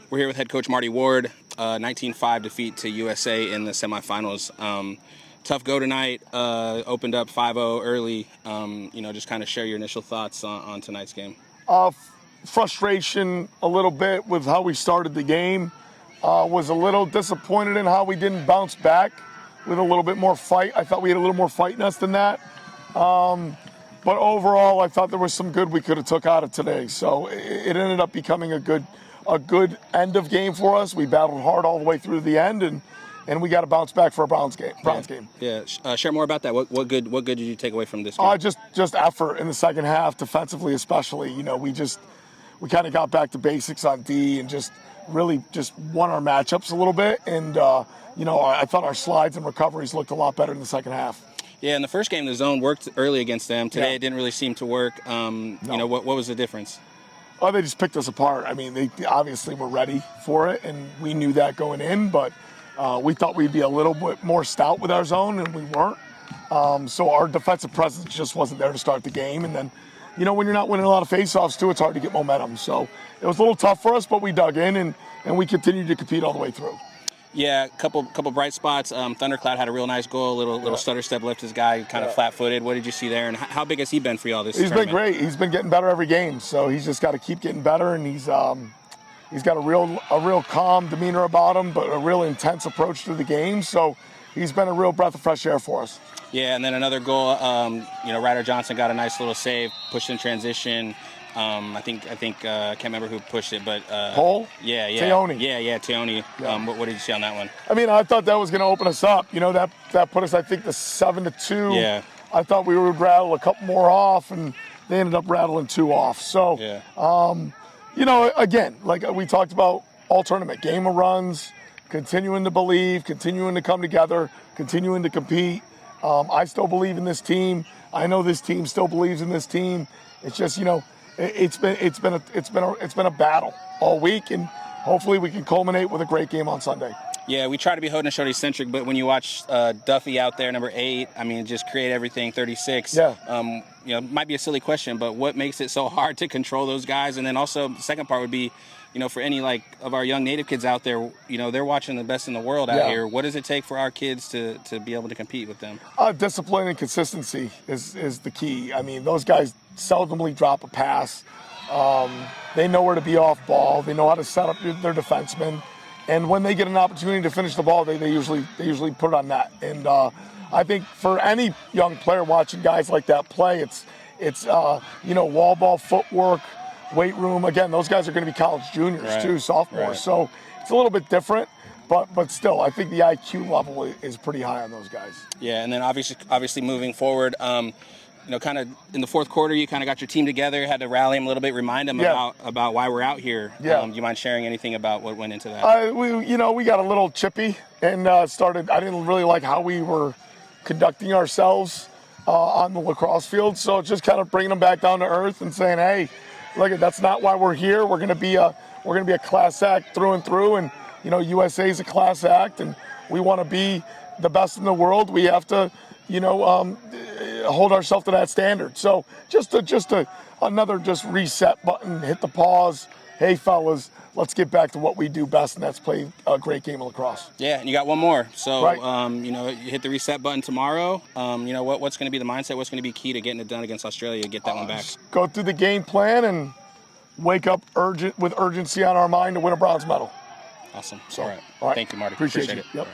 We're here with head coach Marty Ward. 19-5 defeat to USA in the semifinals. Tough go tonight. Opened up 5-0 early. Just kind of share your initial thoughts on tonight's game. Frustration a little bit with how we started the game. Was a little disappointed in how we didn't bounce back with a little bit more fight. I thought we had a little more fight in us than that. But overall, I thought there was some good we could have took out of today. So it ended up becoming a good end of game for us. We battled hard all the way through the end, and we got to bounce back for a Browns game. Yeah. Share more about that. What good did you take away from this game? Just effort in the second half, defensively especially. We kind of got back to basics on D and just really won our matchups a little bit. And I thought our slides and recoveries looked a lot better in the second half. Yeah, in the first game, the zone worked early against them. Today, It didn't really seem to work. No. What was the difference? Oh, they just picked us apart. I mean, they obviously were ready for it, and we knew that going in, but we thought we'd be a little bit more stout with our zone, and we weren't. So our defensive presence just wasn't there to start the game. And then, when you're not winning a lot of faceoffs, too, it's hard to get momentum. So it was a little tough for us, but we dug in, and we continued to compete all the way through. Yeah, couple bright spots. Thundercloud had a real nice goal, little stutter step lift his guy, kind of flat-footed. What did you see there, and how big has he been for y'all this tournament? He's been great. He's been getting better every game, so he's just got to keep getting better, and he's got a real calm demeanor about him, but a real intense approach to the game. So he's been a real breath of fresh air for us. Yeah, and then another goal. Ryder Johnson got a nice little save, pushed in transition. I can't remember who pushed it, but Cole? Yeah. Teone. Yeah, Teone. Yeah. What did you see on that one? I mean, I thought that was going to open us up. That put us, I think, to 7-2. Yeah. I thought we would rattle a couple more off, and they ended up rattling 2 off. So, again, like we talked about all tournament, game of runs, continuing to believe, continuing to come together, continuing to compete. I still believe in this team. I know this team still believes in this team. It's just, it's been a battle all week, and hopefully we can culminate with a great game on Sunday. Yeah, we try to be Haudenosaunee centric, but when you watch Duffy out there, number 8, I mean, just create everything, 36. Yeah. Might be a silly question, but what makes it so hard to control those guys? And then also the second part would be, for any of our young native kids out there, they're watching the best in the world out here. What does it take for our kids to be able to compete with them? Discipline and consistency is the key. I mean, those guys seldomly drop a pass. They know where to be off ball. They know how to set up their defensemen. And when they get an opportunity to finish the ball, they usually put it on net. And I think for any young player watching guys like that play, it's wall ball footwork, weight room. Again, those guys are going to be college juniors too, sophomores. Right. So it's a little bit different, but still, I think the IQ level is pretty high on those guys. Yeah, and then obviously moving forward, kind of in the fourth quarter, you kind of got your team together, had to rally them a little bit, remind them about why we're out here. Yeah. Do you mind sharing anything about what went into that? We got a little chippy and started. I didn't really like how we were conducting ourselves on the lacrosse field, so just kind of bringing them back down to earth and saying, hey, look, that's not why we're here. We're going to be a class act through and through, and USA is a class act, and we want to be the best in the world. We have to, hold ourselves to that standard. So just another reset button, hit the pause. Hey, fellas, let's get back to what we do best, and that's play a great game of lacrosse. Yeah, and you got one more. So, right. You hit the reset button tomorrow. What's going to be the mindset? What's going to be key to getting it done against Australia to get that one back? Go through the game plan and wake up with urgency on our mind to win a bronze medal. Awesome. So, all right. Thank you, Marty. Appreciate it. Yep.